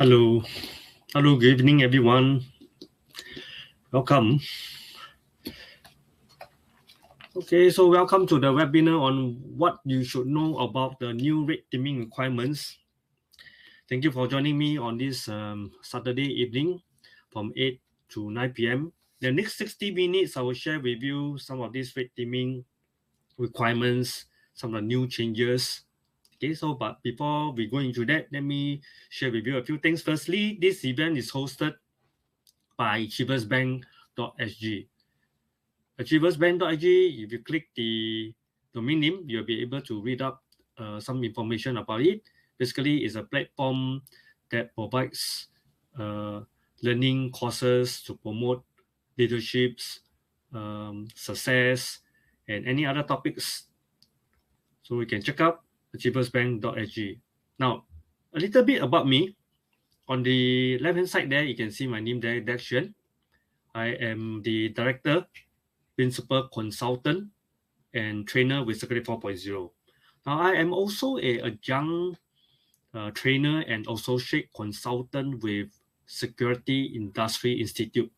Hello. Hello, good evening, everyone. Welcome. Okay, so welcome to the webinar on what you should know about the new rate teaming requirements. Thank you for joining me on this Saturday evening from 8 to 9 p.m. The next 60 minutes, I will share with you some of these rate teaming requirements, some of the new changes. Okay, so but before we go into that, let me share with you a few things. Firstly, this event is hosted by achieversbank.sg. achieversbank.sg, if you click the domain name, you'll be able to read up some information about it. Basically, it's a platform that provides learning courses to promote leaderships, success, and any other topics. So you can check out achieversbank.sg. Now, a little bit about me. On the left-hand side there, you can see my name there, Dex Yuan. I am the director, principal consultant, and trainer with Security 4.0. Now, I am also a adjunct trainer and associate consultant with Security Industry Institute.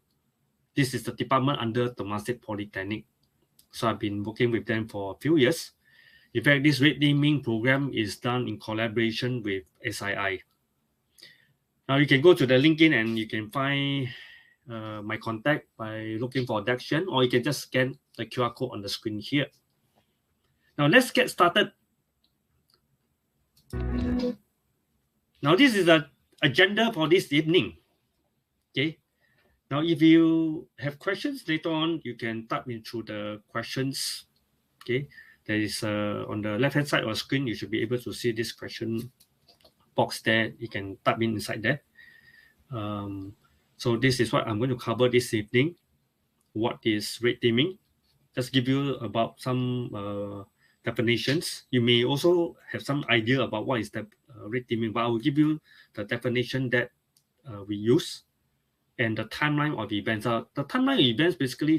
This is the department under Temasek Polytechnic. So I've been working with them for a few years. In fact, this rate teaming program is done in collaboration with SII. Now you can go to the LinkedIn and you can find my contact by looking for Dex Yuan, or you can just scan the QR code on the screen here. Now let's get started. Now this is the agenda for this evening. Okay. Now if you have questions later on, you can type into the questions. Okay. There is on the left-hand side of the screen, you should be able to see this question box there. You can type in inside there. So this is what I'm going to cover this evening. What is rate teaming? Just give you about some definitions. You may also have some idea about what is the rate teaming, but I will give you the definition that we use and the timeline of events. The timeline of events basically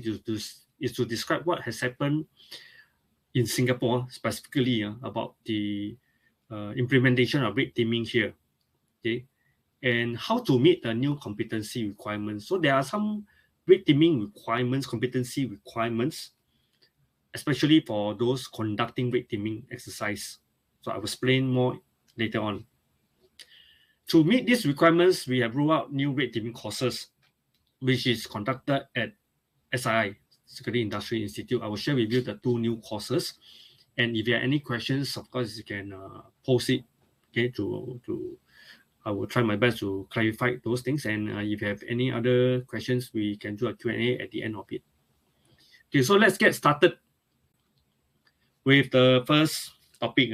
is to describe what has happened in Singapore specifically about the implementation of rate teaming here. Okay, and how to meet the new competency requirements. So there are some rate teaming requirements, competency requirements, especially for those conducting rate teaming exercise. So I will explain more later on. To meet these requirements, we have rolled out new rate teaming courses, which is conducted at SII, Security Industry Institute. I will share with you the two new courses. And if you have any questions, of course, you can post it. Okay, I will try my best to clarify those things. And if you have any other questions, we can do a Q&A at the end of it. Okay, so let's get started with the first topic.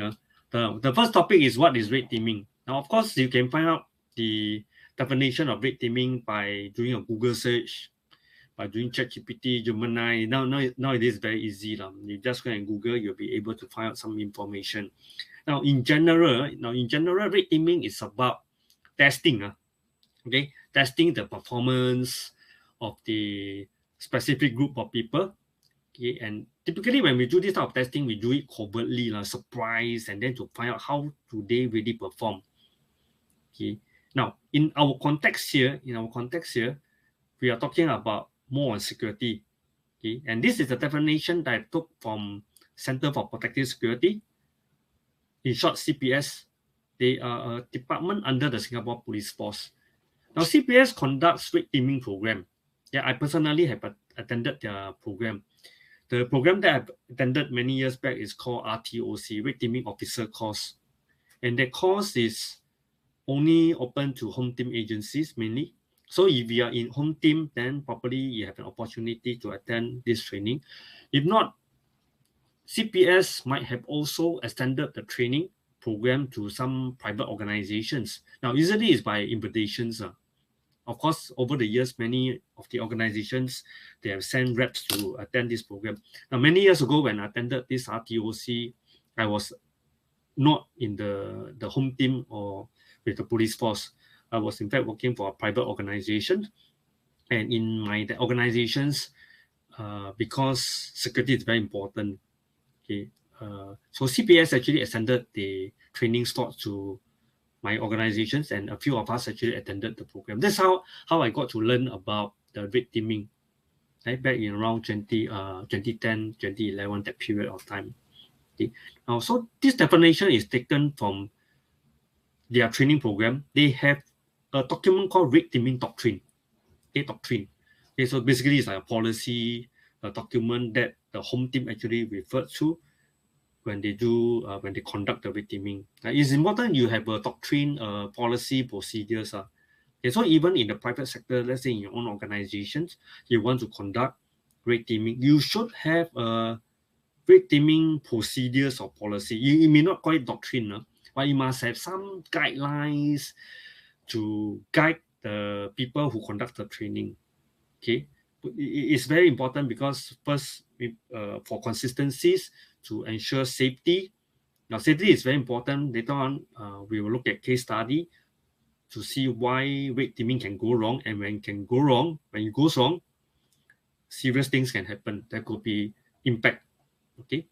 The first topic is what is rate teaming. Now, of course, you can find out the definition of rate teaming by doing a Google search, by doing ChatGPT, Gemini. Now it is very easy. You just go and Google, you'll be able to find out some information. Now, in general, rate teaming is about testing. Okay, testing the performance of the specific group of people. Okay, and typically when we do this type of testing, we do it covertly, surprise, and then to find out how do they really perform. Okay, now in our context here, we are talking about more on security. Okay, and this is the definition that I took from Center for Protective Security. In short, CPS. They are a department under the Singapore Police Force. Now, CPS conducts rate teaming program. Yeah, I personally have attended their program. The program that I've attended many years back is called RTOC, Rate Teaming Officer course. And that course is only open to home team agencies mainly. So if you are in home team, then probably you have an opportunity to attend this training. If not, CPS might have also extended the training program to some private organizations. Now, usually it's by invitations. Of course, over the years, many of the organizations, they have sent reps to attend this program. Now, many years ago, when I attended this RTOC, I was not in the home team or with the police force. I was, in fact, working for a private organization. And in my organizations, because security is very important, okay, so CPS actually extended the training slot to my organizations, and a few of us actually attended the program. That's how I got to learn about the red teaming, right, back in around 2010, 2011, that period of time. Okay. Now, so this definition is taken from their training program. They have a document called red teaming doctrine. Okay, doctrine. Okay, so basically it's like a policy, a document that the home team actually referred to when they conduct the red teaming. It's important you have a doctrine, policy, procedures. Okay, so even in the private sector, let's say in your own organizations, you want to conduct red teaming, you should have a red teaming procedures or policy. You may not call it doctrine, but you must have some guidelines to guide the people who conduct the training. Okay, it's very important because first, for consistencies, to ensure safety. Now, safety is very important. Later on, we will look at case study to see why red teaming can go wrong, and when it goes wrong, serious things can happen. There could be impact. Okay.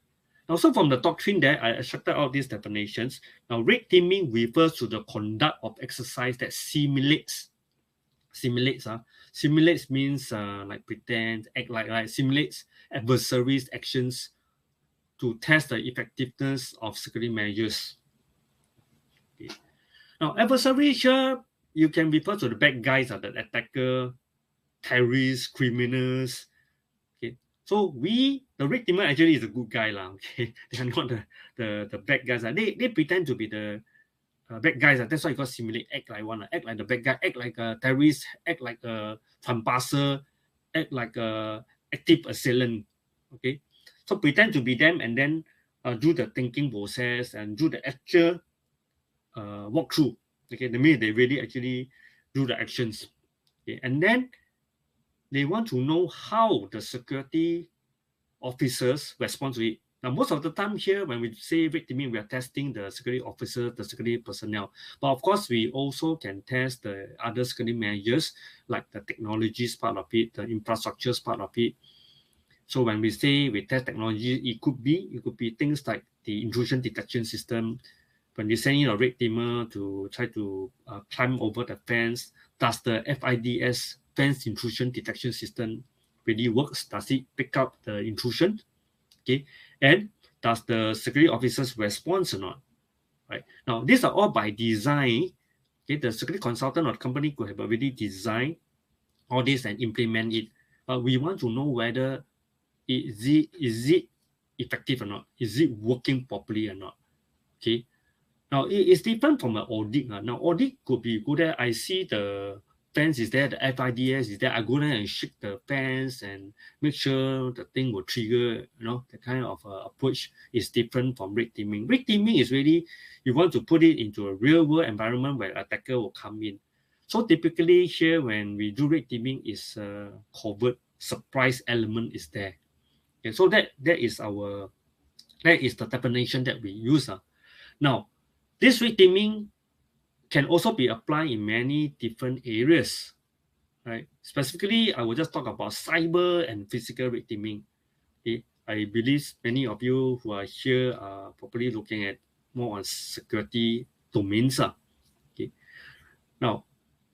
Also, from the doctrine there, I extracted out these definitions. Now, red teaming refers to the conduct of exercise that simulates. Simulates means like pretend, act like, simulates adversaries' actions to test the effectiveness of security measures. Okay. Now, adversary here, you can refer to the bad guys, the attacker, terrorists, criminals. Okay. So the red teamer actually is a good guy. Okay. They are not the bad guys. They pretend to be the bad guys. That's why you got simulate, act like one, act like the bad guy, act like a terrorist, act like a funpasser, act like a active assailant. Okay. So pretend to be them and then do the thinking process and do the actual walkthrough. Okay, the mean they really actually do the actions. Okay, and then they want to know how the security officers respond to it. Now, most of the time here, when we say red teaming, we are testing the security officer, the security personnel. But of course, we also can test the other security measures, like the technologies part of it, the infrastructures part of it. So when we say we test technology, it could be things like the intrusion detection system. When you send in a red teamer to try to climb over the fence, does the FIDS, fence intrusion detection system, really works? Does it pick up the intrusion? Okay, and does the security officers respond or not? Right now, these are all by design. Okay, the security consultant or company could have already designed all this and implement it. But we want to know whether is it effective or not? Is it working properly or not? Okay. Now, it's different from an audit. Now, audit could be go there, I see the fence is there, the FIDS is there, I go there and shake the fence and make sure the thing will trigger, the kind of approach is different from red teaming. Red teaming is really, you want to put it into a real world environment where attacker will come in. So typically here, when we do red teaming, is covert surprise element is there. Okay, so that is the definition that we use. Now, this red teaming can also be applied in many different areas, right? Specifically, I will just talk about cyber and physical red teaming. Okay? I believe many of you who are here are probably looking at more on security domains. Okay? Now,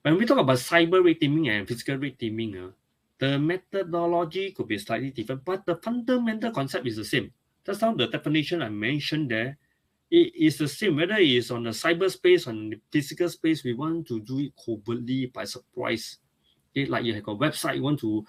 when we talk about cyber red teaming and physical red teaming, the methodology could be slightly different, but the fundamental concept is the same. That's how the definition I mentioned there, it is the same. Whether it is on the cyberspace or on the physical space, we want to do it covertly by surprise. Okay, like you have a website, you want to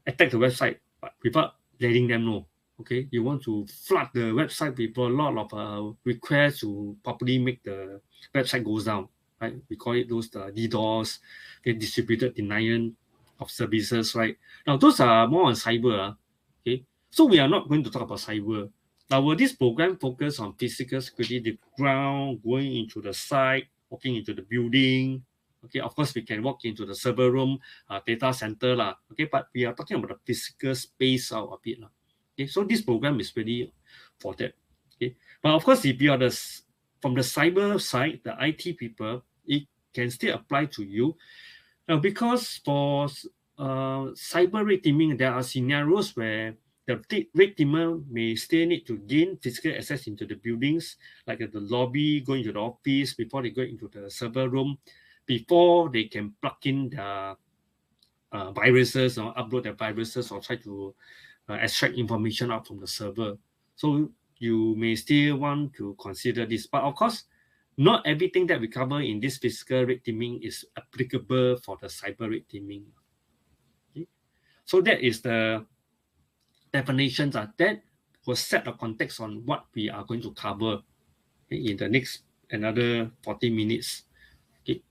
attack the website but without letting them know. Okay, you want to flood the website with a lot of requests to properly make the website goes down. Right, we call it those DDoS, distributed denial of services. Right, now those are more on cyber. Okay, so we are not going to talk about cyber. Now, this program focus on physical security, the ground, going into the site, walking into the building. Okay, of course, we can walk into the server room, data center. Okay, but we are talking about the physical space out of it. Okay, so this program is really for that. Okay, but of course, if you are from the cyber side, the IT people, it can still apply to you. Now, because for cyber red teaming, there are scenarios where the red teamer may still need to gain physical access into the buildings, like at the lobby, go into the office before they go into the server room, before they can plug in the viruses or upload the viruses or try to extract information out from the server. So you may still want to consider this. But of course, not everything that we cover in this physical red teaming is applicable for the cyber red teaming. Okay? So that is the definitions that will set the context on what we are going to cover in the next another 40 minutes. Okay.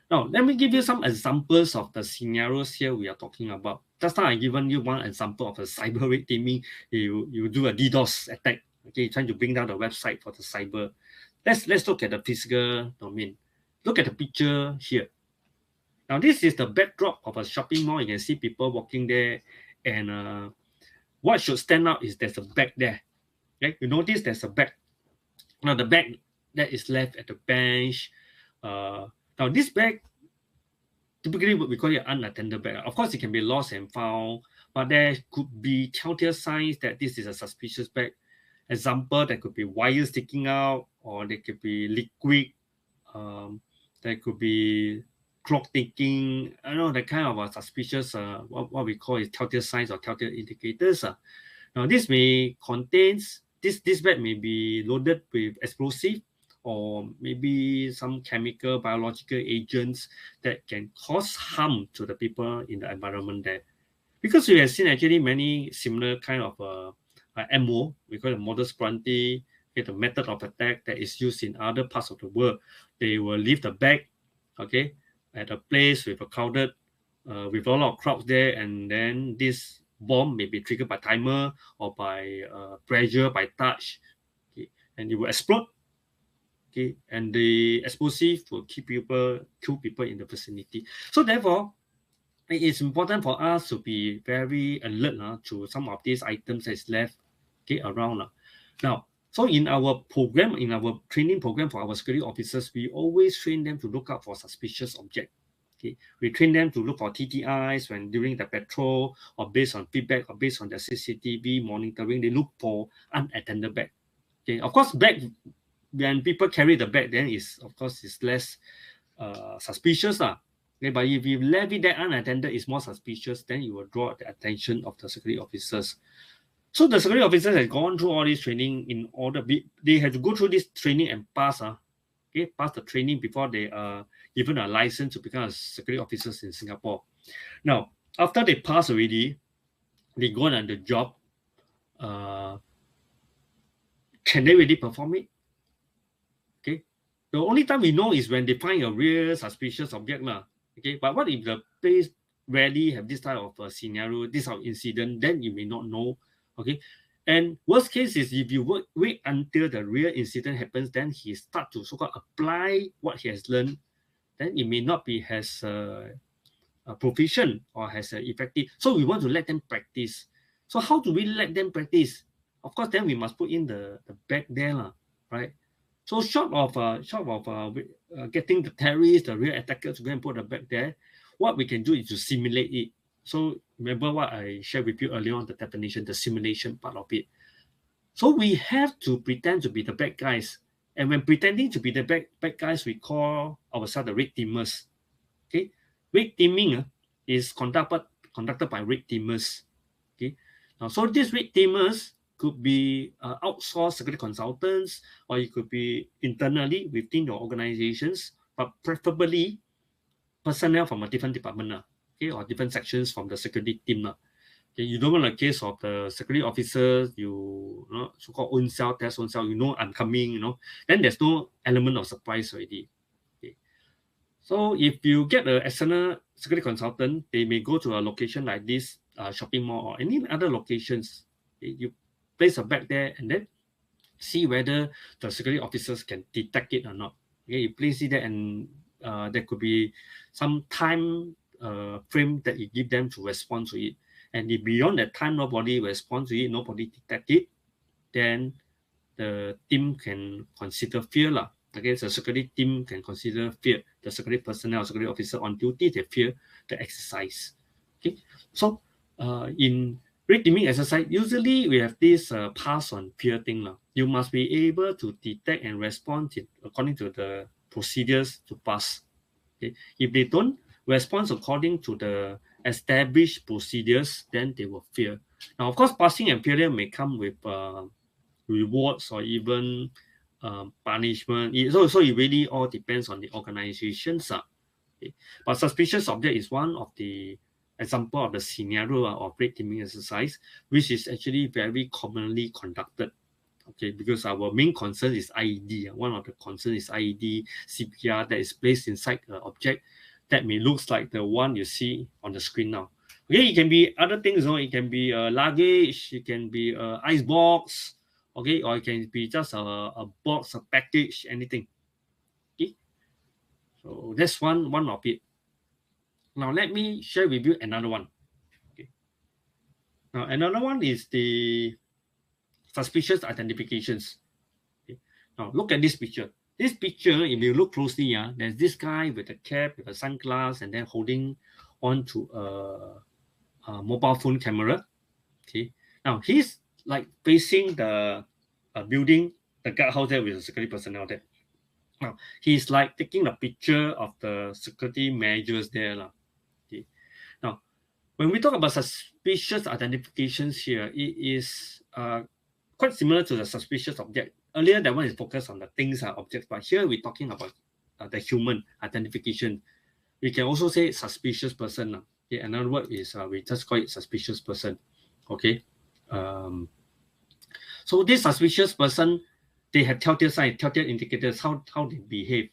Now, let me give you some examples of the scenarios here we are talking about. Just now I given you one example of a cyber red teaming. You do a DDoS attack, okay, trying to bring down the website for the cyber. Let's look at the physical domain. Look at the picture here. Now, this is the backdrop of a shopping mall. You can see people walking there, and what should stand out is there's a bag there. Okay, you notice there's a bag. Now, the bag that is left at the bench. Now, this bag typically we call it unattended bag. Of course, it can be lost and found, but there could be telltale signs that this is a suspicious bag. Example, there could be wires sticking out, or there could be liquid. There could be clock ticking. I know that kind of suspicious. What we call is telltale signs or telltale indicators. Now, this may contains this bag may be loaded with explosive, or maybe some chemical, biological agents that can cause harm to the people in the environment there. Because we have seen actually many similar kind of MO, we call it modus operandi, the method of attack that is used in other parts of the world. They will leave the bag, okay, at a place with a crowded, with a lot of crowds there, and then this bomb may be triggered by timer or by pressure, by touch, okay, and it will explode. Okay, and the explosive will kill people in the vicinity. So therefore, it is important for us to be very alert to some of these items that is left around. Now, so in our program, in our training program for our security officers, we always train them to look out for suspicious objects. Okay, we train them to look for TTIs when during the patrol, or based on feedback, or based on the CCTV monitoring, they look for unattended bag. Okay, of course, bag, when people carry the bag, then is of course is less suspicious. Okay, but if you leave it there unattended, it's more suspicious, then you will draw the attention of the security officers. So the security officers have gone through all this training in order, they have to go through this training and pass the training before they are given a license to become security officers in Singapore. Now, after they pass already, they go on the job. Can they really perform it? Okay. The only time we know is when they find a real suspicious object. Okay. But what if the place rarely have this type of scenario, this type of incident, then you may not know. Okay. And worst case is if you wait until the real incident happens, then he start to so-called apply what he has learned, then it may not be as proficient or as effective. So we want to let them practice. So how do we let them practice? Of course, then we must put in the bag there, right? So short of getting the terrorists, the real attackers to go and put the bag there, what we can do is to simulate it. So remember what I shared with you earlier on, the definition, the simulation part of it. So we have to pretend to be the bad guys. And when pretending to be the bad guys, we call ourselves the red teamers. Okay, red teaming is conducted by red teamers. Okay, now so these red teamers could be outsourced security consultants, or it could be internally within your organizations, but preferably personnel from a different department, okay, or different sections from the security team. Okay, you don't want a case of the security officers, you know, so-called own self, test own self, I'm coming, then there's no element of surprise already. Okay. So if you get an external security consultant, they may go to a location like this shopping mall or any other locations. Okay, you place a bag there and then see whether the security officers can detect it or not. Okay, you place it there, and there could be some time frame that you give them to respond to it. And if beyond that time nobody responds to it, nobody detect it, then the team can consider fear. Okay, the security team can consider fear. The security personnel, security officer on duty, they fear the exercise. Okay, so in Rate teaming exercise, usually we have this pass on fear thing. You must be able to detect and respond according to the procedures to pass. Okay? If they don't respond according to the established procedures, then they will fail. Now, of course, passing and failure may come with rewards or even punishment. So it really all depends on the organizations. Okay. But suspicious object is one of the example of the scenario of rate teaming exercise, which is actually very commonly conducted. Okay, because our main concern is IED. One of the concerns is IED, CPR that is placed inside the object that may looks like the one you see on the screen now. Okay, it can be other things. It can be a luggage, it can be a ice box, okay, or it can be just a box, a package, anything. Okay, so that's one of it. Now let me share with you another one. Okay. Now another one is the suspicious identifications. Okay. Now look at this picture. This picture, if you look closely, there's this guy with a cap, with a sunglass, and then holding onto a mobile phone camera. Okay. Now he's like facing the building, the guardhouse there with the security personnel there. Now he's like taking a picture of the security measures there. Okay. Now when we talk about suspicious identifications here, it is quite similar to the suspicious object. Earlier, that one is focused on the things are objects, but here we're talking about the human identification. We can also say suspicious person. Okay, another word is we just call it suspicious person. Okay. So this suspicious person, they have telltale signs, telltale indicators, how they behave.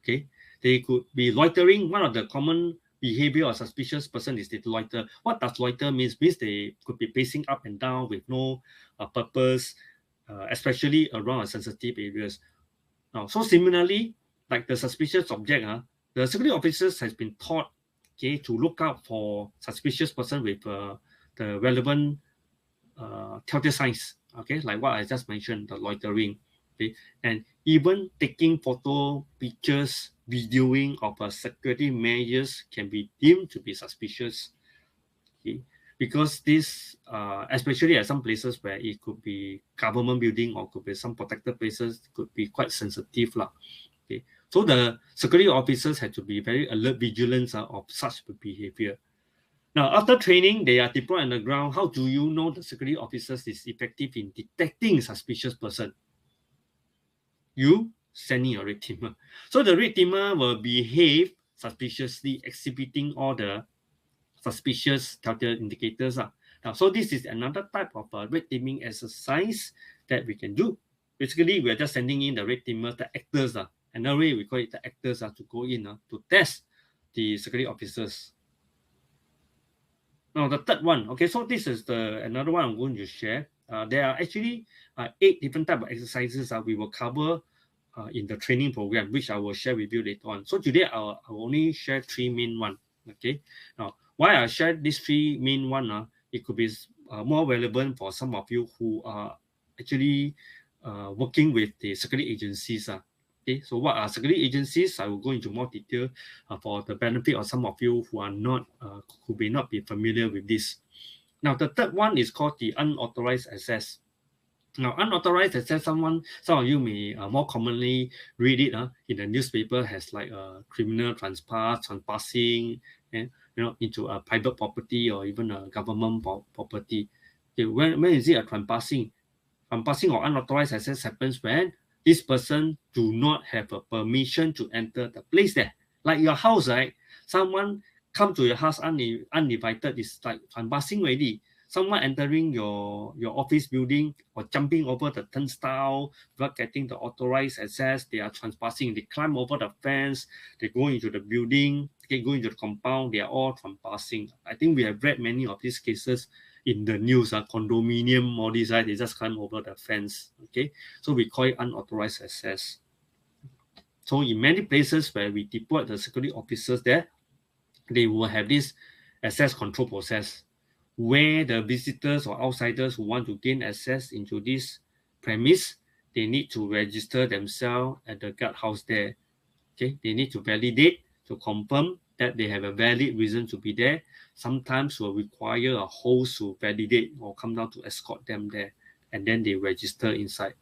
Okay. They could be loitering. One of the common behavior of suspicious person is they loiter. What does loiter means? Means they could be pacing up and down with no purpose, especially around sensitive areas. Now, so similarly, like the suspicious object, the security officers has been taught, okay, to look out for suspicious person with the relevant telltale signs, okay, like what I just mentioned, the loitering, okay, and even taking photo, pictures, videoing of security measures can be deemed to be suspicious, okay, because this, especially at some places where it could be government building or could be some protected places, could be quite sensitive, okay. So the security officers had to be very alert, vigilant of such behavior. Now, after training, they are deployed on the ground. How do you know the security officers is effective in detecting suspicious person? You sending your red teamer. So the red teamer will behave suspiciously, exhibiting all the suspicious telltale indicators. Now, so this is another type of red teaming exercise that we can do. Basically, we are just sending in the red teamers, the actors. Another way we call it the actors to go in to test the security officers. Now, the third one, okay, so this is another one I'm going to share. There are actually 8 different types of exercises we will cover in the training program, which I will share with you later on. So today, I'll only share 3 main ones, okay? Now, why I share these 3 main ones, it could be more relevant for some of you who are actually working with the security agencies. Okay, so what are security agencies? I will go into more detail for the benefit of some of you who are not, who may not be familiar with this. Now, the third one is called the unauthorized access. Now, unauthorized access, some of you may more commonly read it in the newspaper as like a criminal trespassing, and into a private property or even a government property. Okay, when is it a trespassing? Trespassing or unauthorized access happens when this person do not have a permission to enter the place there. Like your house, right? Someone come to your house uninvited, is like trespassing already. Someone entering your office building or jumping over the turnstile without getting the authorized access, they are trespassing. They climb over the fence, they go into the building, they go into the compound, they are all trespassing. I think we have read many of these cases in the news, condominium, all these, right? They just climb over the fence, okay? So we call it unauthorized access. So in many places where we deploy the security officers there, they will have this access control process where the visitors or outsiders who want to gain access into this premise, they need to register themselves at the guardhouse there. Okay, they need to validate to confirm that they have a valid reason to be there. Sometimes will require a host to validate or come down to escort them there, and then they register inside.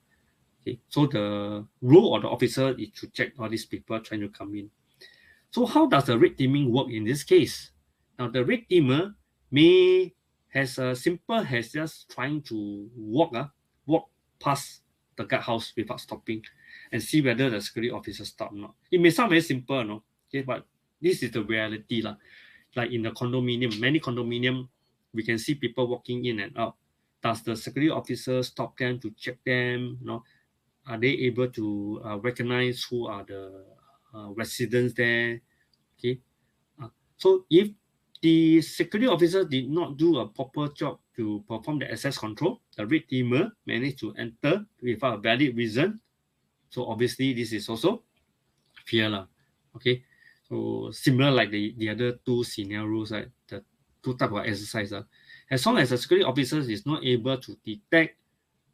Okay, so the role of the officer is to check all these people trying to come in. So how does the red teaming work in this case? Now the red teamer may as simple as just trying to walk past the guardhouse without stopping and see whether the security officer stop or not. It may sound very simple, no? Okay, but this is the reality. Like in the condominium, many condominium, we can see people walking in and out. Does the security officer stop them to check them? Are they able to recognize who are the residents there? Okay, so if the security officer did not do a proper job to perform the access control, the red teamer managed to enter without a valid reason. So obviously this is also fear lah. Okay, so similar like the other two scenarios, right? The two type of exercise. As long as the security officer is not able to detect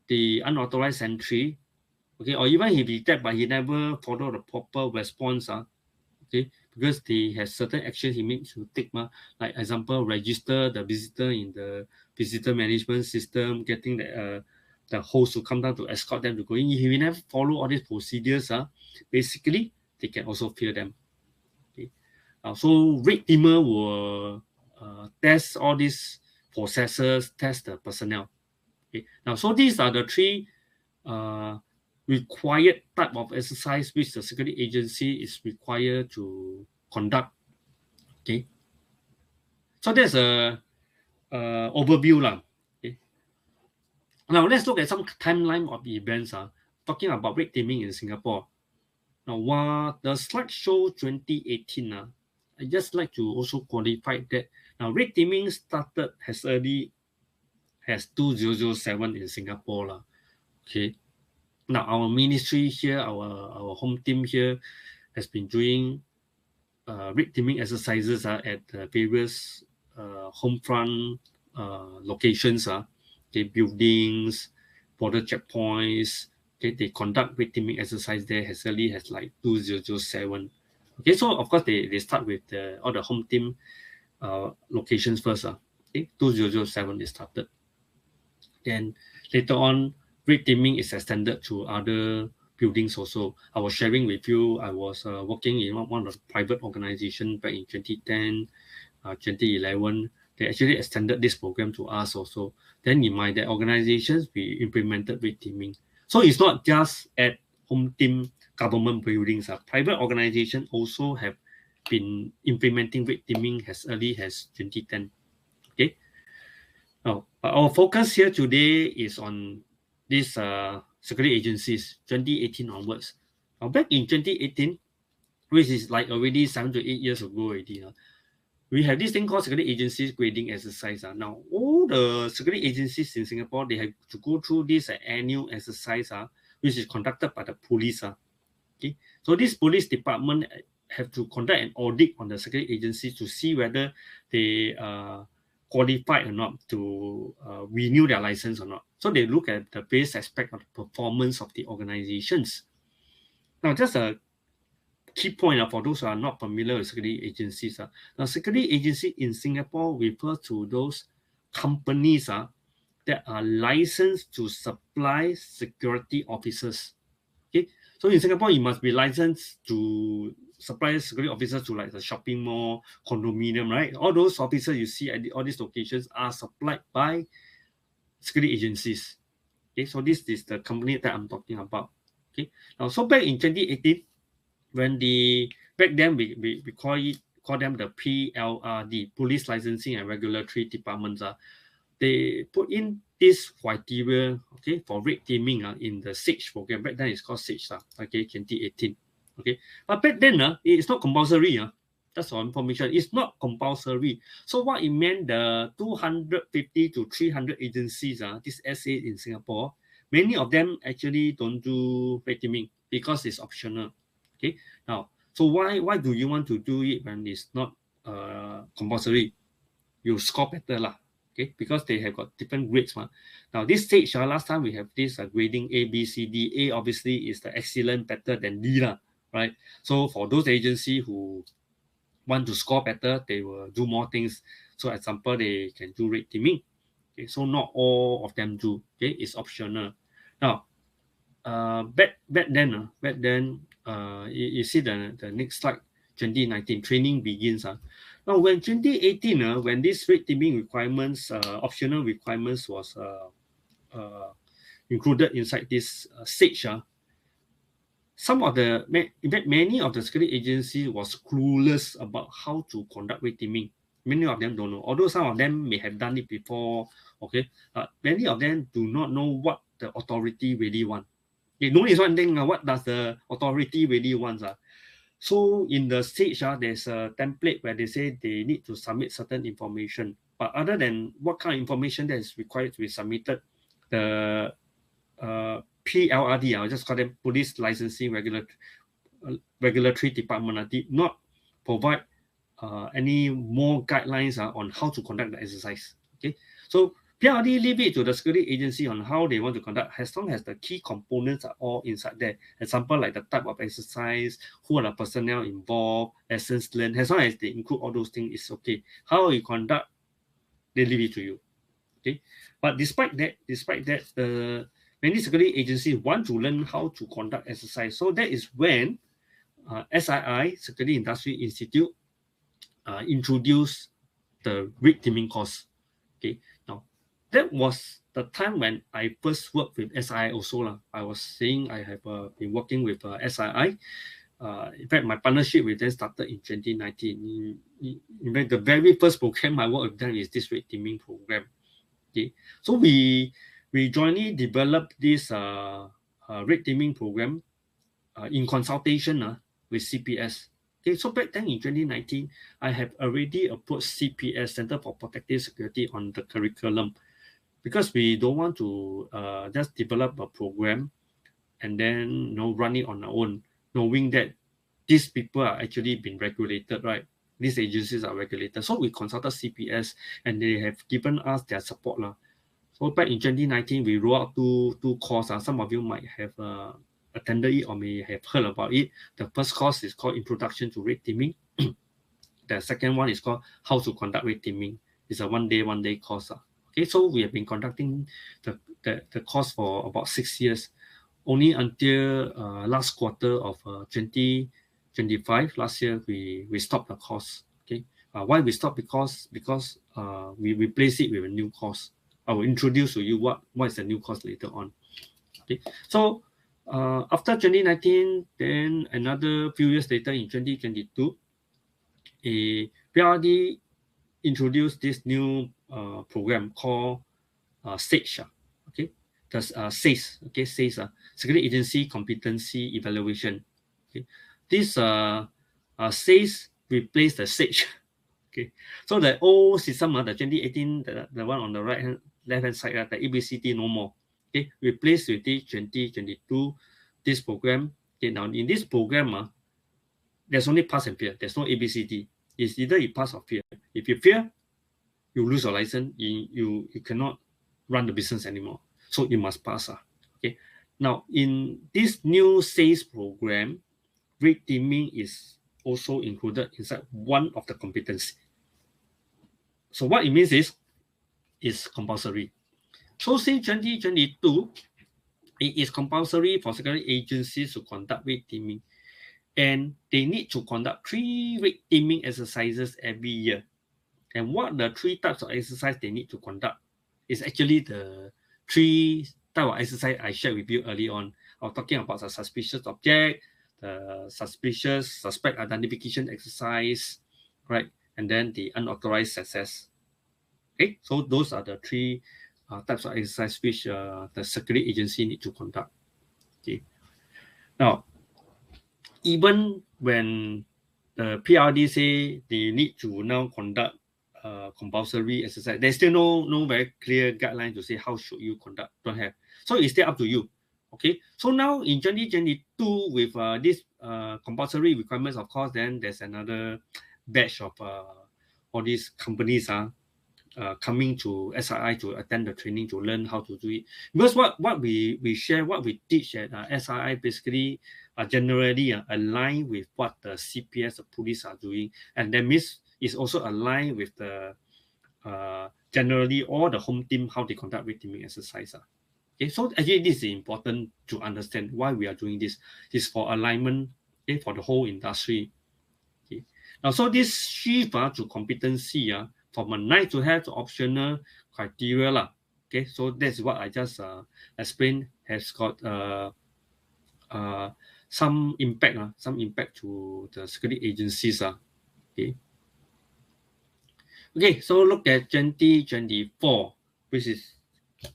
the unauthorized entry, okay, or even he detect but he never follow the proper response, okay, because they have certain action he needs to take, like example, register the visitor in the visitor management system, getting the host to come down to escort them to go in. If we never follow all these procedures, basically they can also fear them. Okay. So red teamer will test all these processes, test the personnel. Okay. Now, so these are the three required type of exercise which the security agency is required to conduct. Okay. So that's a overview lah. Okay. Now let's look at some timeline of events. Talking about red teaming in Singapore. Now, while the slide show 2018, I just like to also qualify that. Now, red teaming started as early as 2007 in Singapore. Okay. Now, our ministry here, our home team here has been doing red teaming exercises at various home front locations, okay, buildings, border checkpoints. Okay, they conduct red teaming exercise there as early as like 2007. Okay, so of course they start with all the home team locations first. Okay, 2007 they started. Then later on, red teaming is extended to other buildings also. I was sharing with you, I was working in one of the private organizations back in 2010, 2011. They actually extended this program to us also. Then in my organizations, we implemented red teaming. So it's not just at home team government buildings. Private organizations also have been implementing red teaming as early as 2010. Okay. Now, our focus here today is on these security agencies, 2018 onwards. Now, back in 2018, which is like already 7 to 8 years ago already, we have this thing called security agencies grading exercise. Now, all the security agencies in Singapore, they have to go through this annual exercise, which is conducted by the police. Okay, so this police department have to conduct an audit on the security agencies to see whether they qualified or not to renew their license or not. So they look at the base aspect of the performance of the organizations. Now, just a key point for those who are not familiar with security agencies. Now, security agency in Singapore refers to those companies that are licensed to supply security officers. Okay, so in Singapore, you must be licensed to supply security officers to like the shopping mall, condominium, right? All those officers you see at all these locations are supplied by security agencies. Okay, so this is the company that I'm talking about. Okay, now so back in 2018, when back then we call them the PLRD, Police Licensing and Regulatory Departments. They put in this criteria, okay, for red teaming in the SACE program. Back then it's called SACE, okay, 2018. Okay, but back then it's not compulsory. That's for information. It's not compulsory. So what it meant, the 250 to 300 agencies, this SA in Singapore, many of them actually don't do red teaming because it's optional. Okay, now, so why do you want to do it when it's not compulsory? You score better lah. Okay, because they have got different grades. Now, this stage, last time we have this grading A, B, C, D. A obviously is the excellent, better than D, right? So for those agencies who want to score better, they will do more things. So example, they can do red teaming. Okay, so not all of them do. Okay, it's optional. Now, back then, you see the next slide, 2019 training begins. Now, when 2018, when this red teaming requirements, optional requirements was included inside this SACE, some of the, in fact, many of the security agencies was clueless about how to conduct red teaming. Many of them don't know, although some of them may have done it before. Okay, many of them do not know what the authority really want. You know, is one thing. What does the authority really want? So in the SACE, there's a template where they say they need to submit certain information. But other than what kind of information that is required to be submitted, the PLRD, I'll just call them Police Licensing Regulatory Department, did not provide any more guidelines on how to conduct the exercise. Okay, so PLRD leave it to the security agency on how they want to conduct, as long as the key components are all inside there. Example, like the type of exercise, who are the personnel involved, lessons learned, as long as they include all those things, it's okay. How you conduct, they leave it to you. Okay, but despite that, the many security agencies want to learn how to conduct exercise. So that is when SII, Security Industry Institute, introduced the red teaming course. Okay, now that was the time when I first worked with SII also. I was saying I have been working with SII. In fact, my partnership with them started in 2019. In fact, the very first program I worked with them is this red teaming program. Okay, so we jointly developed this red teaming program in consultation with CPS. Okay, so back then in 2019, I have already approached CPS, Center for Protective Security, on the curriculum, because we don't want to just develop a program and then run it on our own, knowing that these people are actually been regulated, right? These agencies are regulated. So we consulted CPS and they have given us their support. So back in 2019, we rolled out two courses. Some of you might have attended it or may have heard about it. The first course is called Introduction to Red Teaming. The second one is called How to Conduct Red Teaming. It's a one day course. Okay, so we have been conducting the course for about 6 years. Only until last quarter of 2025, last year, we stopped the course. Okay, why we stopped? Because we replaced it with a new course. I will introduce to you what is the new course later on. Okay, so after 2019, then another few years later in 2022, a PRD introduced this new program called SACE. Okay, that's SACE. Okay, SACE, Security Agency Competency Evaluation. Okay, this SACE replaced the SACE. Okay, so the old system, the 2018, the one on the left hand side, the ABCD, no more. Okay, replaced with the 2022 this program. Okay, now in this program, there's only pass and fail. There's no ABCD. It's either you pass or fail. If you fail, you lose your license. You cannot run the business anymore. So you must pass. Okay. Now in this new SACE program, red teaming is also included inside one of the competencies. So what it means is compulsory. So since 2022, it is compulsory for security agencies to conduct red teaming, and they need to conduct 3 red teaming exercises every year. And what the 3 types of exercise they need to conduct is actually the 3 type of exercise I shared with you early on. I was talking about the suspicious object, the suspect identification exercise, right? And then the unauthorized access. Okay, so those are the 3 types of exercise which the security agency need to conduct. Okay, now even when the PRD say they need to now conduct compulsory exercise, there's still no very clear guideline to say how should you conduct. Don't have. So it's still up to you. Okay. So now in 2022, with this compulsory requirements, of course, then there's another batch of all these companies coming to SII to attend the training to learn how to do it. Because what we share, what we teach at SII basically generally align with what the CPS, the police are doing, and that means it's also aligned with the generally all the home team how they conduct red teaming exercise. Okay, so actually this is important to understand why we are doing this. It's for alignment, okay, for the whole industry. Okay. Now, so this shift to competency from a nice to have to optional criteria lah. Okay, so that's what I just explained has got some impact to the security agencies. Okay. Okay, so look at 2024, which is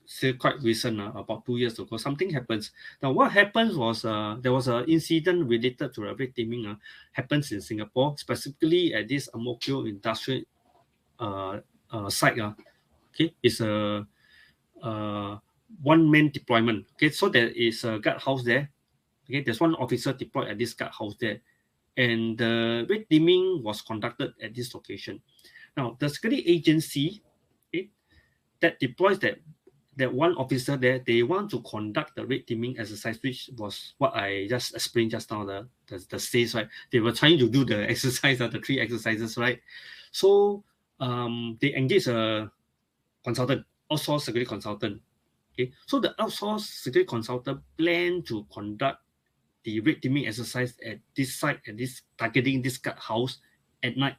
still quite recent, about 2 years ago. Something happens. Now, what happens was there was an incident related to red teaming happens in Singapore, specifically at this Ang Mo Kio industrial site. Okay, it's a one-man deployment. Okay, so there is a guard house there. Okay, there's one officer deployed at this guard house there, and the red teaming was conducted at this location. Now, the security agency, okay, that deploys that one officer there, they want to conduct the red teaming exercise, which was what I just explained just now, the SACE, right? They were trying to do the exercise, the 3 exercises, right? So they engaged a consultant, outsourced security consultant. Okay, so the outsourced security consultant planned to conduct the red teaming exercise at this site, at this targeting this guard house at night,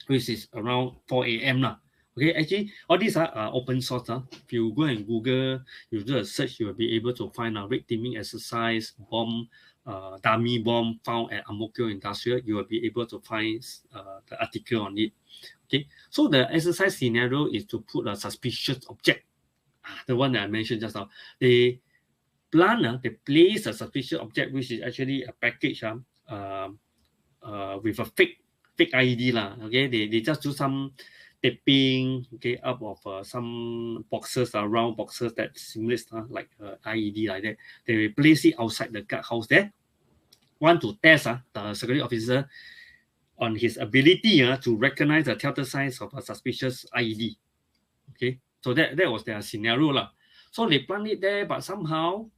which is around 4 a.m. Okay, actually, all these are open source. If you go and Google, you do a search, you will be able to find a red teaming exercise bomb, dummy bomb found at Ang Mo Kio Industrial. You will be able to find the article on it. Okay, so the exercise scenario is to put a suspicious object, the one that I mentioned just now. They place a suspicious object, which is actually a package with a fake IED lah. Okay, they just do some taping, okay, up of some boxes, round boxes that simulates like IED like that. They will place it outside the guard house there. Want to test the security officer on his ability to recognize the telltale signs of a suspicious IED. Okay, so that was their scenario lah. So they plant it there, but somehow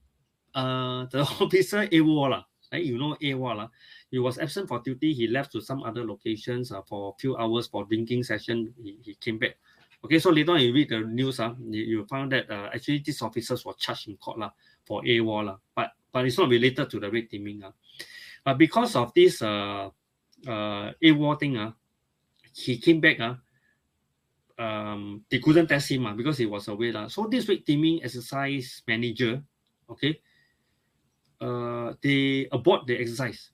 the officer AWOL lah. Right? You know AWOL. He was absent for duty. He left to some other locations for a few hours for drinking session. He came back. Okay, so later on you read the news, you found that actually these officers were charged in court for AWOL. But it's not related to the red teaming. But because of this AWOL thing, he came back. They couldn't test him because he was away. So this red teaming exercise manager, okay, they abort the exercise.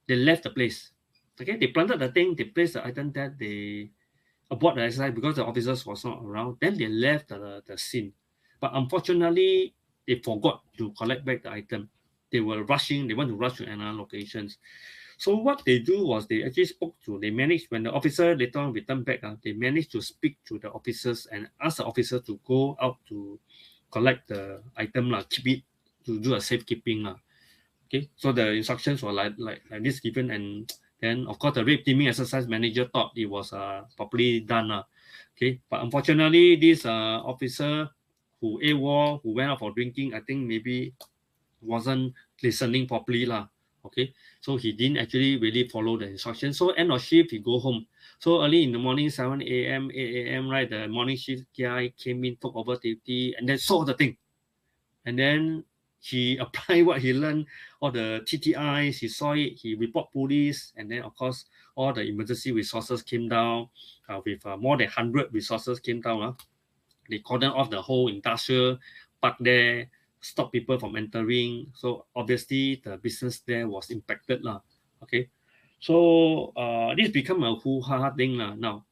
They left the place. Okay, they planted the thing, they placed the item there, they abort the exercise because the officers was not around. Then they left the scene. But unfortunately, they forgot to collect back the item. They were rushing, they want to rush to another locations. So what they do was they actually they managed, when the officer later on returned back, they managed to speak to the officers and ask the officer to go out to collect the item, keep it, to do a safekeeping. Okay, so the instructions were like this given, and then of course the red teaming exercise manager thought it was properly done. Okay, but unfortunately this officer who AWOL, who went out for drinking, I think maybe wasn't listening properly Okay, so he didn't actually really follow the instructions. So end of shift, he go home. So early in the morning, 7 a.m., 8 a.m., right, the morning shift guy came in, took over duty, and then saw the thing. And then he applied what he learned, all the TTIs, he saw it, he report police, and then of course, all the emergency resources came down, with more than 100 resources came down. They cordoned off the whole industrial park there, stop people from entering. So obviously the business there was impacted. Okay. So this become a hoo-ha thing. Now,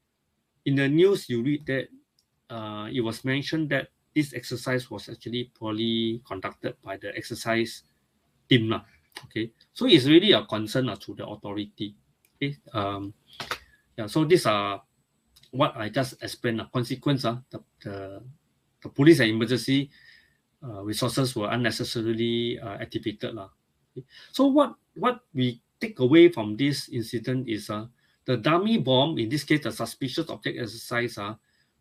in the news, you read that it was mentioned that this exercise was actually poorly conducted by the exercise team. Okay. So it's really a concern to the authority. Okay. Yeah, so these are what I just explained. Consequence, the police and emergency resources were unnecessarily activated. Okay. So what we take away from this incident is the dummy bomb, in this case the suspicious object exercise,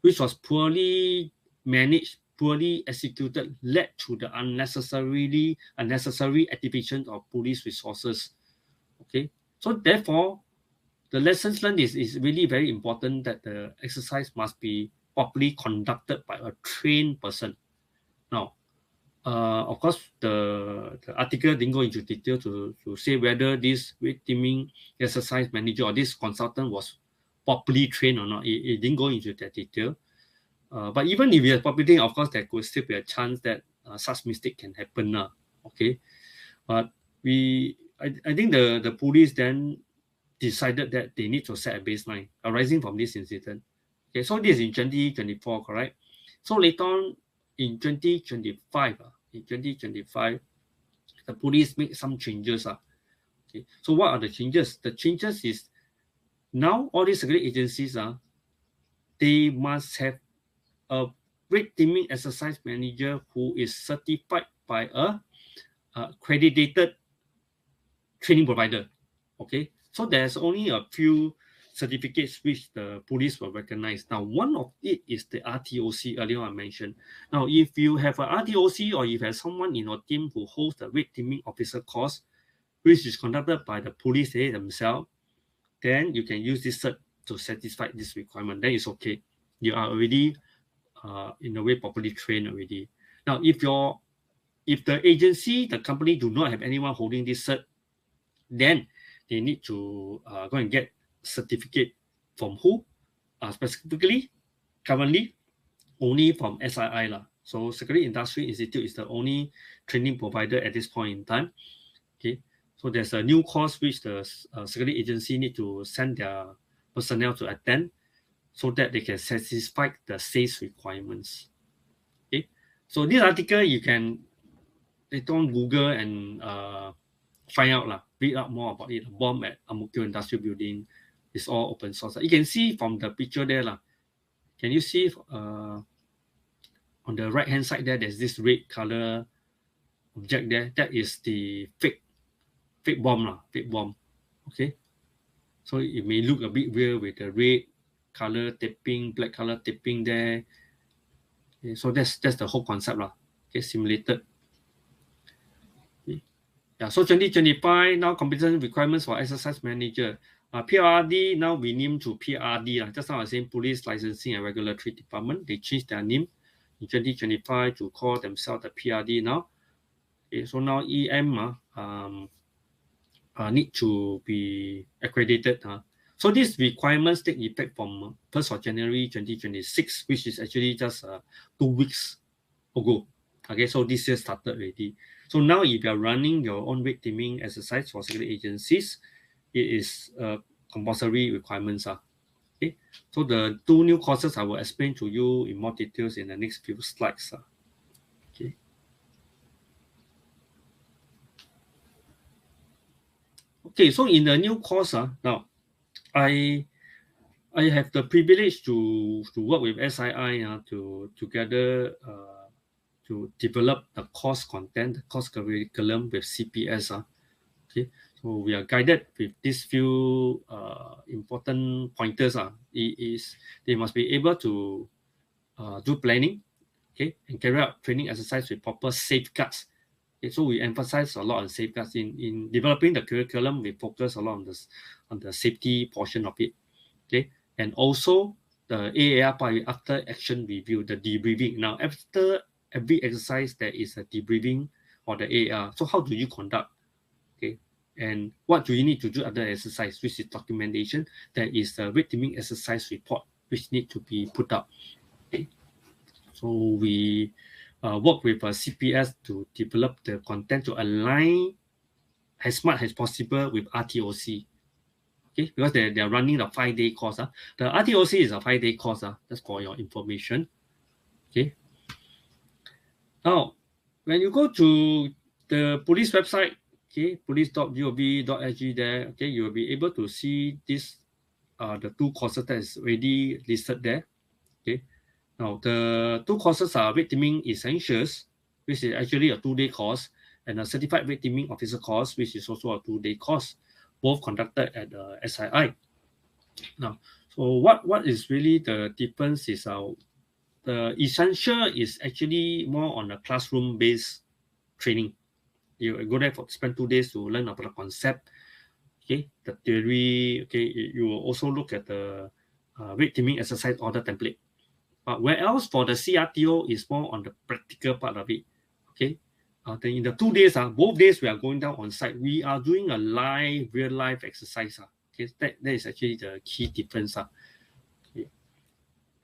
which was poorly managed, poorly executed, led to the unnecessary activation of police resources. Okay, so therefore, the lessons learned is really very important that the exercise must be properly conducted by a trained person. Now, of course, the article didn't go into detail to say whether this red teaming exercise manager or this consultant was properly trained or not. It didn't go into that detail. But even if you're properly trained, of course, there could still be a chance that such mistake can happen now. Okay, but I think the police then decided that they need to set a baseline arising from this incident. Okay, so this is in 2024, correct? So later on in 2025, the police made some changes. Okay, so what are the changes? The changes is now all these security agencies, they must have a red teaming exercise manager who is certified by a accredited training provider. Okay, so there's only a few certificates which the police will recognize. Now, one of it is the RTOC, earlier I mentioned. Now, if you have a RTOC or if you have someone in your team who holds the red teaming officer course, which is conducted by the police themselves, then you can use this cert to satisfy this requirement. Then it's okay. You are already, in a way, properly trained already. Now, if the agency, the company do not have anyone holding this cert, then they need to go and get certificate from who? Specifically, currently, only from SII. So Security Industry Institute is the only training provider at this point in time. Okay, so there's a new course which the security agency need to send their personnel to attend so that they can satisfy the SACE requirements. Okay, so this article you can later on Google and find out, read out more about it. Bomb at Ang Mo Kio Industrial Building is all open source. You can see from the picture there. Can you see on the right hand side there, there's this red color object there. That is the fake bomb. Fake bomb. Okay. So it may look a bit weird with the red color taping, black color taping there. Okay, so that's the whole concept. Okay, simulated. Yeah, so 2025 now competence requirements for exercise manager. PRD now renamed to PRD. Just now I was saying Police Licensing and Regulatory Department. They changed their name in 2025 to call themselves the PRD now. Okay, so now EM need to be accredited. So these requirements take effect from 1st of January 2026, which is actually just 2 weeks ago. Okay, so this year started already. So now if you are running your own red teaming exercise for security agencies, it is compulsory requirements. Okay, so the 2 new courses I will explain to you in more details in the next few slides. Okay. Okay, so in the new course, now I have the privilege to work with SII to together to develop the course content, the course curriculum with CPS. Okay, so we are guided with these few important pointers. They must be able to do planning, okay, and carry out training exercise with proper safeguards. Okay, so we emphasize a lot on safeguards in developing the curriculum. We focus a lot on the safety portion of it. Okay, and also the AAR part after action review, the debriefing. Now after every exercise there is a debriefing or the AAR. So how do you conduct? Okay, and what do you need to do after the exercise, which is documentation. There is a red teaming exercise report which need to be put up. Okay, so we work with CPS to develop the content to align as much as possible with RTOC. Okay, because they are running the 5-day course. The RTOC is a 5-day course. That's for your information. Okay. Now, when you go to the police website, okay, police.gov.sg there, okay, you will be able to see this, the 2 courses that is already listed there. Okay. Now, the 2 courses are red teaming essentials, which is actually a 2-day course, and a certified red teaming officer course, which is also a 2-day course, both conducted at the SII. Now, So what is really the difference is the essential is actually more on a classroom-based training. You go there for spend 2 days to learn about the concept, okay, the theory, okay. You will also look at the rate teaming exercise order template. But where else for the CRTO is more on the practical part of it, okay. Then in the 2 days, both days we are going down on site. We are doing a real life exercise. Okay, that is actually the key difference. Okay.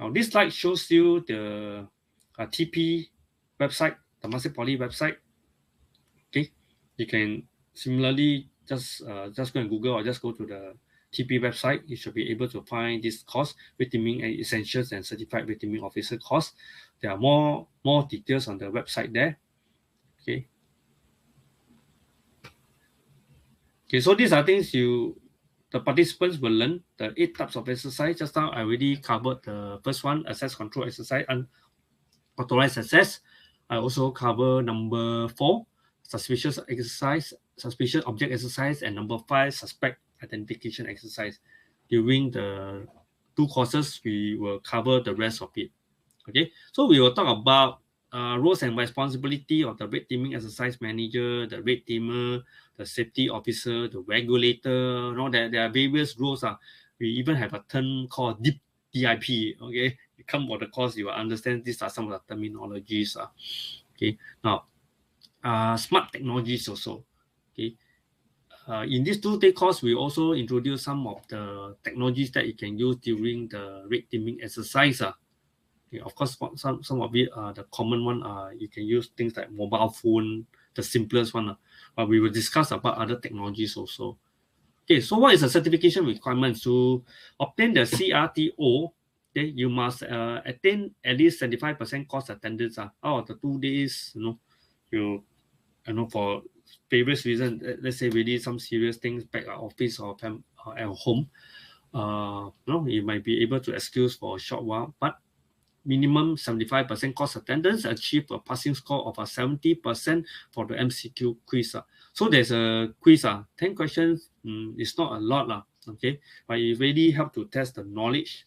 Now this slide shows you the TP website, the Temasek Poly website. Okay, you can similarly just go and Google or just go to the TP website. You should be able to find this course, rate teaming essentials and certified rate teaming officer course. There are more details on the website there. Okay. Okay, so these are things the participants will learn. The 8 types of exercise. Just now I already covered the first one, access control exercise, unauthorized access. I also cover number 4, suspicious object exercise, and number 5, suspect identification exercise. During the 2 courses, we will cover the rest of it. Okay, so we will talk about roles and responsibility of the rate teaming exercise manager, the rate teamer, the safety officer, the regulator. You know, there are various roles. We even have a term called DIP. Okay, you come for the course, you will understand these are some of the terminologies. Okay, now smart technologies also. Okay, in this 2-day course, we also introduce some of the technologies that you can use during the rate teaming exercise. Okay, of course, some of it, the common one, you can use things like mobile phone, the simplest one. But we will discuss about other technologies also. Okay, so what is the certification requirements to obtain the CRTO? Okay, you must attain at least 75% course attendance. Out of the 2 days, you for various reasons, let's say really some serious things back at office or at home, you might be able to excuse for a short while, but minimum 75% course attendance, achieve a passing score of 70% for the MCQ quiz. So there's a quiz, 10 questions, it's not a lot, okay, but it really help to test the knowledge,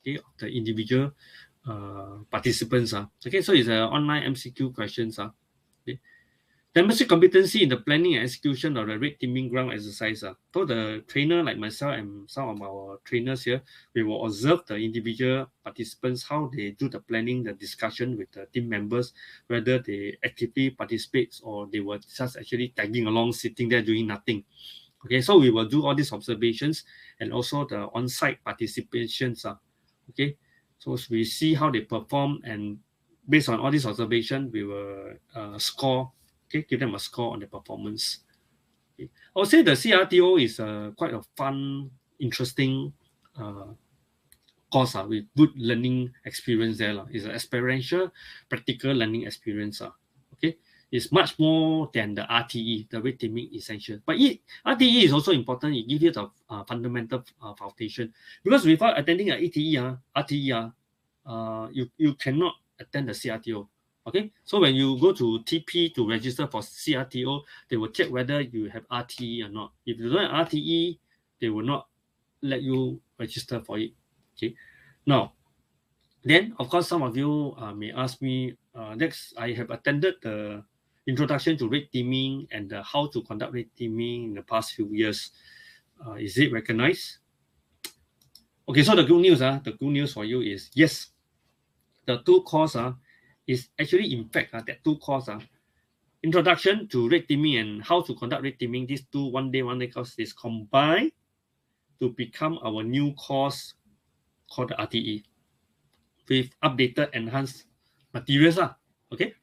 okay, of the individual participants. Okay, so it's an online MCQ questions. Okay. Demonstrate competency in the planning and execution of the rate teaming ground exercise. So the trainer like myself and some of our trainers here, we will observe the individual participants, how they do the planning, the discussion with the team members, whether they actively participate or they were just actually tagging along, sitting there doing nothing. Okay, so we will do all these observations and also the on-site participations. Okay, so we see how they perform, and based on all these observations, we will score. Okay, give them a score on the performance. Okay. I would say the CRTO is quite a fun, interesting course with good learning experience there. It's an experiential, practical learning experience. Okay, it's much more than the RTE, the rate teaming essential. But RTE is also important. It gives you the fundamental foundation, because without attending an RTE, you cannot attend the CRTO. Okay, so when you go to TP to register for CRTO, they will check whether you have RTE or not. If you don't have RTE, they will not let you register for it. Okay, now, then of course some of you may ask me, next, I have attended the introduction to rate teaming and how to conduct rate teaming in the past few years. Is it recognized? Okay, so the good news for you is yes, the 2 courses is actually, in fact, that 2 courses, introduction to rate teaming and how to conduct rate teaming, these 2 one-day course is combined to become our new course called the RTE with updated, enhanced materials. Okay,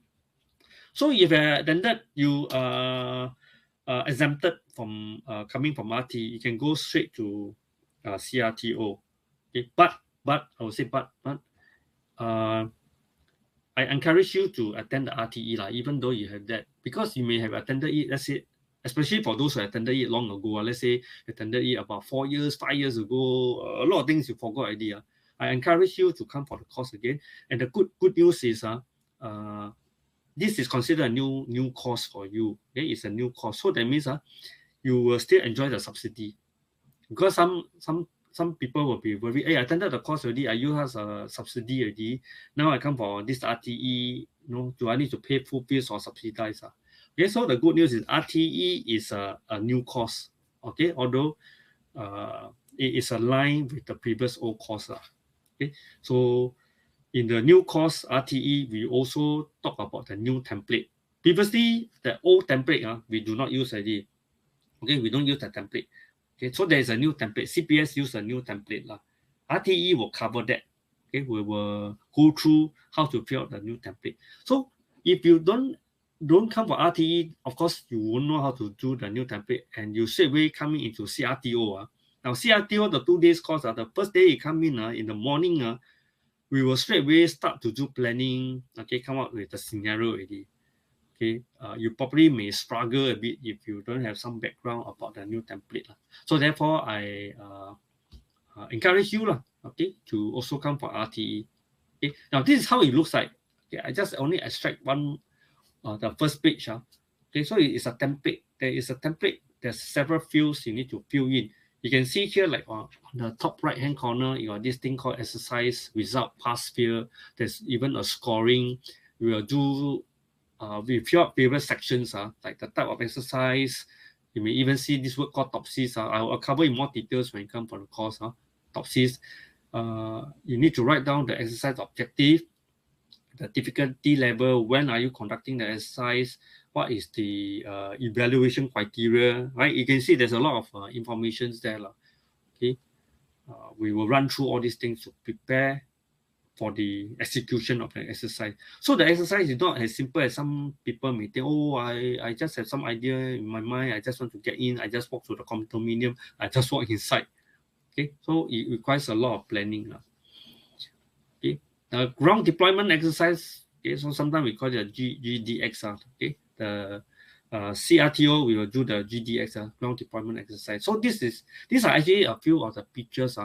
so if you exempted from coming from RTE, you can go straight to CRTO. Okay, but I would say I encourage you to attend the RTE, even though you have that, because you may have attended it, let's say, especially for those who attended it long ago. Let's say you attended it about 4 years, 5 years ago, a lot of things you forgot already. I encourage you to come for the course again. And the good news is this is considered a new course for you. Okay, it's a new course, so that means you will still enjoy the subsidy, because some some people will be worried, hey, I attended the course already, I use as a subsidy already. Now I come for this RTE, do I need to pay full fees or subsidize? Okay, so the good news is RTE is a new course, okay, although it is aligned with the previous old course. Okay, so in the new course RTE, we also talk about the new template. Previously, the old template, we do not use already. Okay, we don't use the template. Okay, so there is a new template. CPS use a new template. RTE will cover that. Okay, we will go through how to fill out the new template. So if you don't come for RTE, of course, you won't know how to do the new template, and you straight away coming into CRTO. Now, CRTO, the 2 days course, the first day you come in the morning, we will straight away start to do planning, okay, come up with the scenario already. Okay, you probably may struggle a bit if you don't have some background about the new template. So therefore, I encourage you, okay, to also come for RTE. Okay, now this is how it looks like. Okay, I just only extract one, the first page. Okay, so it is a template. There is a template. There's several fields you need to fill in. You can see here, like on the top right-hand corner, you got this thing called exercise, result, pass, fail. There's even a scoring. We will do with your favorite sections, like the type of exercise. You may even see this word called TOPSIS. I'll cover in more details when it comes for the course. TOPSIS. You need to write down the exercise objective, the difficulty level, when are you conducting the exercise, what is the evaluation criteria, right? You can see there's a lot of information there. Okay. We will run through all these things to prepare for the execution of the exercise. So the exercise is not as simple as some people may think, oh, I just have some idea in my mind, I just want to get in, I just walk to the condominium, I just walk inside. Okay, so it requires a lot of planning. Okay, the ground deployment exercise, okay, so sometimes we call it a GDX. Okay, the CRTO, we will do the GDX, ground deployment exercise. So these are actually a few of the pictures.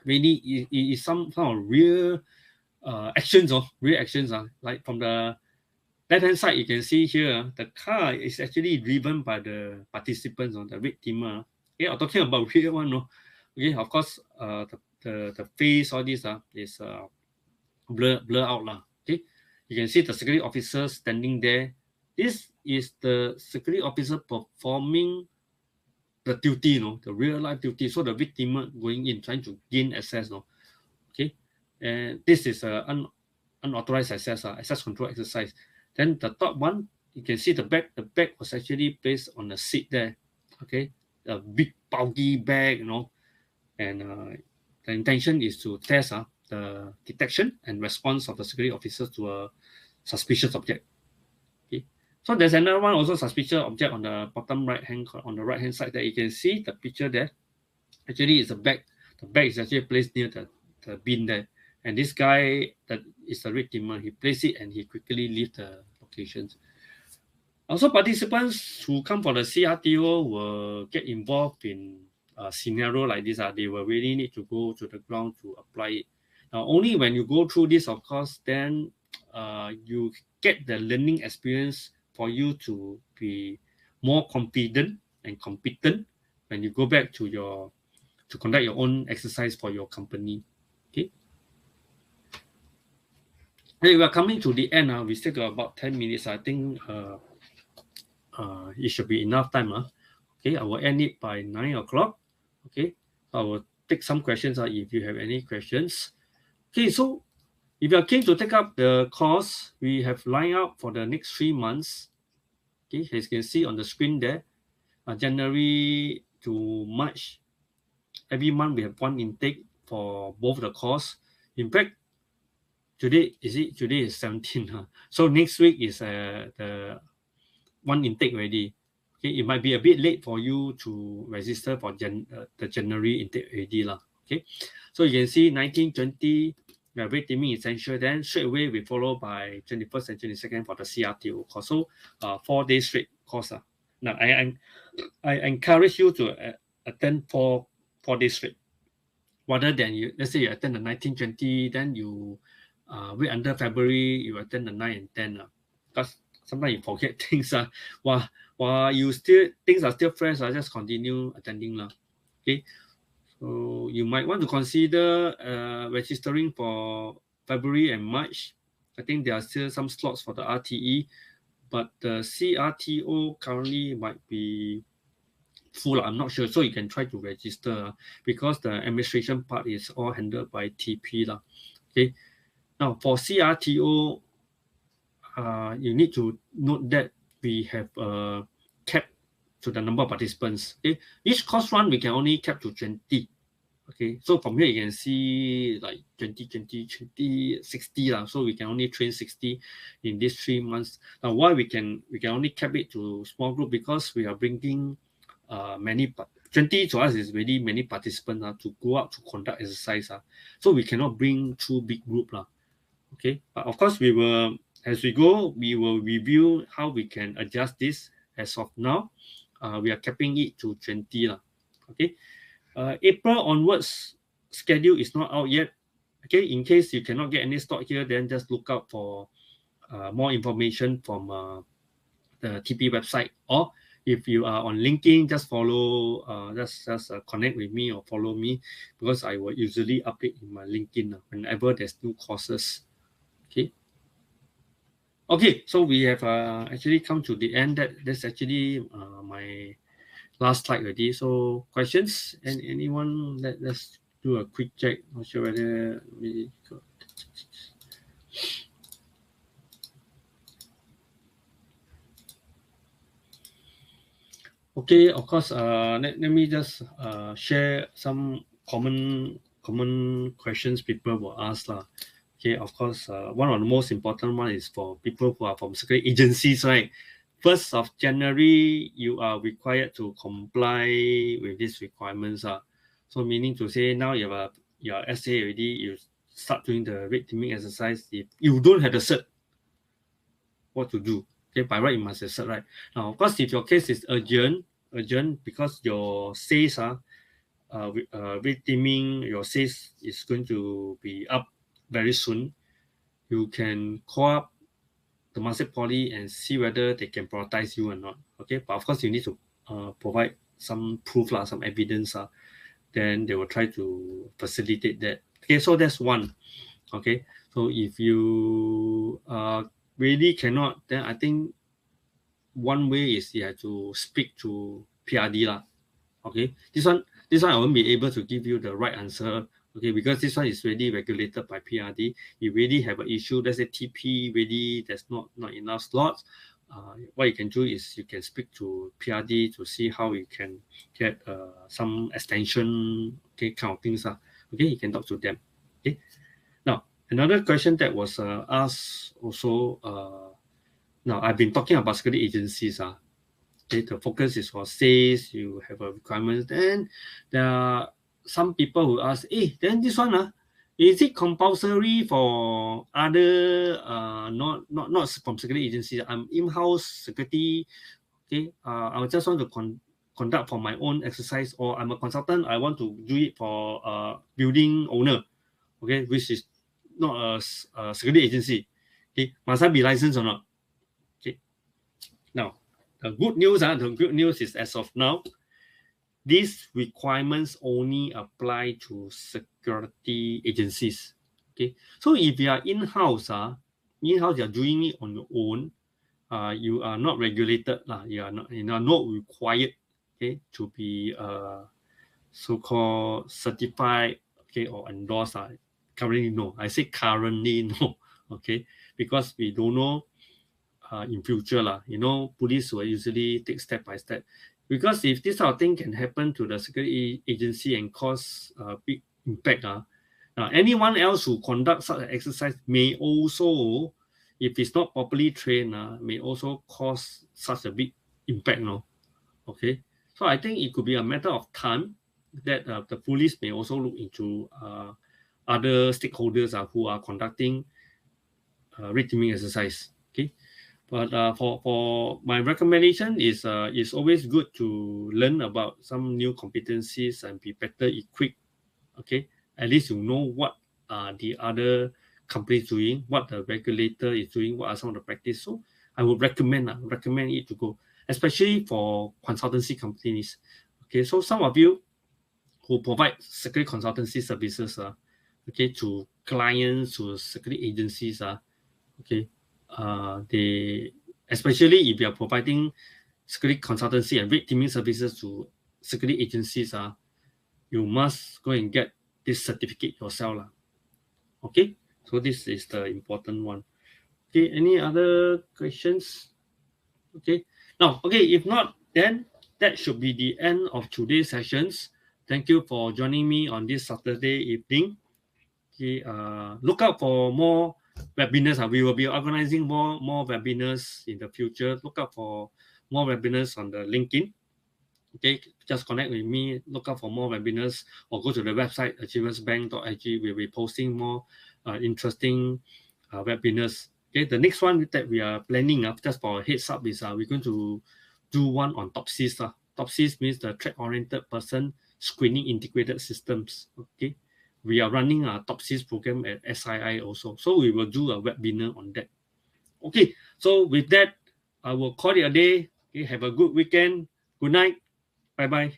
Really, it is some kind of real actions, like from the left-hand side, you can see here, the car is actually driven by the participants, the red teamer. Okay, I'm talking about real one. Okay, of course, the face, all this is blur out. Okay, you can see the security officer standing there. This is the security officer performing the duty, the real life duty. So the victim going in, trying to gain access. Okay, and this is an unauthorized access control exercise. Then the top one, you can see the bag. The bag was actually placed on the seat there. Okay, a big bulky bag, and the intention is to test the detection and response of the security officers to a suspicious object. Okay, so there's another one also suspicious object on the bottom on the right hand side there. You can see the picture there. Actually, it's a bag. The bag is actually placed near the bin there. And this guy that is the red teamer, he placed it and he quickly leave the locations. Also, participants who come for the CRTO will get involved in a scenario like this. They will really need to go to the ground to apply it. Now, only when you go through this, of course, then you get the learning experience for you to be more confident and competent when you go back to conduct your own exercise for your company. Okay. Hey, we are coming to the end. We still got about 10 minutes. I think it should be enough time. Okay, I will end it by 9 o'clock. Okay, I will take some questions if you have any questions. Okay, so if you are keen to take up the course, we have lined up for the next 3 months. Okay, as you can see on the screen there, January to March, every month we have one intake for both the course. In fact, today is 17. So next week is the one intake already. Okay, it might be a bit late for you to register for the January intake already. Okay, so you can see 19, 20, we are red teaming essential. Then straight away we follow by 21st and 22nd for the CRTO course. So 4 days straight course. Now I encourage you to attend 4 days straight. Rather than let's say you attend the 19, 20, then you wait until February, you attend the 9 and 10. Because sometimes you forget things. While things are still fresh, just continue attending. Okay. So you might want to consider registering for February and March. I think there are still some slots for the RTE, but the CRTO currently might be full. I'm not sure. So you can try to register because the administration part is all handled by TP. Okay. Now for CRTO, you need to note that we have a cap to the number of participants. Okay. Each course run, we can only cap to 20. Okay, so from here you can see like 20, 20, 20, 60 lah. So we can only train 60 in these 3 months. Now why we can only cap it to small group, because we are bringing many 20 to us is really many participants to go out to conduct exercise. So we cannot bring too big group. Okay, but of course we will, as we go, we will review how we can adjust this. As of now, we are capping it to 20 lah. Okay. April onwards, schedule is not out yet. Okay, in case you cannot get any stock here, then just look out for more information from the TP website. Or if you are on LinkedIn, just follow, just connect with me or follow me, because I will usually update in my LinkedIn whenever there's new courses. Okay. Okay, so we have actually come to the end. That's actually my last slide already. So questions? And anyone? Let's do a quick check. Not sure whether we got... Okay, of course. Let me just share some common questions people will ask lah. Okay, of course. One of the most important one is for people who are from security agencies, right? 1st of January, you are required to comply with these requirements. So meaning to say, now you have your SA already, you start doing the red teaming exercise. If you don't have the cert, what to do? Okay, by right, you must have cert, right? Now, of course, if your case is urgent because your SACE, red teaming, your SACE is going to be up very soon, you can call up Temasek Poly and see whether they can prioritize you or not. Okay, but of course you need to provide some proof, some evidence. Then they will try to facilitate that. Okay, so that's one. Okay, so if you really cannot, then I think one way is you have to speak to PRD . Okay, this one I won't be able to give you the right answer. Okay, because this one is really regulated by PRD. You really have an issue, let's say TP really there's not enough slots. What you can do is you can speak to PRD to see how you can get some extension, okay, kind of things. Okay, you can talk to them. Okay. Now, another question that was asked also, now I've been talking about security agencies. Okay, the focus is for SACE, you have a requirement. Then there are some people who ask, then this one, is it compulsory for other, not from security agencies? I'm in-house security. Okay, I just want to conduct for my own exercise, or I'm a consultant, I want to do it for building owner, okay, which is not a security agency. Okay, must I be licensed or not? Okay, now, the good news is, as of now, these requirements only apply to security agencies. Okay, so if you are in-house, you are doing it on your own, you are not regulated, you are not required, okay, to be so-called certified, okay, or endorsed. Currently, no. I say currently, no. Okay, because we don't know in future, police will usually take step by step. Because if this sort of thing can happen to the security agency and cause a big impact, now anyone else who conducts such an exercise may also, if it's not properly trained, may also cause such a big impact. Okay, so I think it could be a matter of time that the police may also look into other stakeholders who are conducting red teaming exercise. Okay. But for my recommendation is it's always good to learn about some new competencies and be better equipped. Okay, at least you know what the other companies doing, what the regulator is doing, what are some of the practice. So I would recommend it to go, especially for consultancy companies. Okay, so some of you who provide security consultancy services, okay, to clients, to security agencies, okay, they, especially if you are providing security consultancy and red teaming services to security agencies, you must go and get this certificate yourself. Okay, so this is the important one. Okay, any other questions? Okay, now, okay, if not, then that should be the end of today's sessions. Thank you for joining me on this Saturday evening. Okay, look out for more webinars. We will be organizing more webinars in the future. Look out for more webinars on the LinkedIn. Okay, just connect with me, look out for more webinars, or go to the website achievementsbank.ig. We'll be posting more interesting webinars. Okay, the next one that we are planning, just for a heads up, is we're going to do one on TOPSIS. TOPSIS means the threat-oriented person screening integrated systems. Okay, we are running a TOPSIS program at SII also, so we will do a webinar on that. Okay, so with that, I will call it a day. Okay, have a good weekend. Good night. Bye-bye.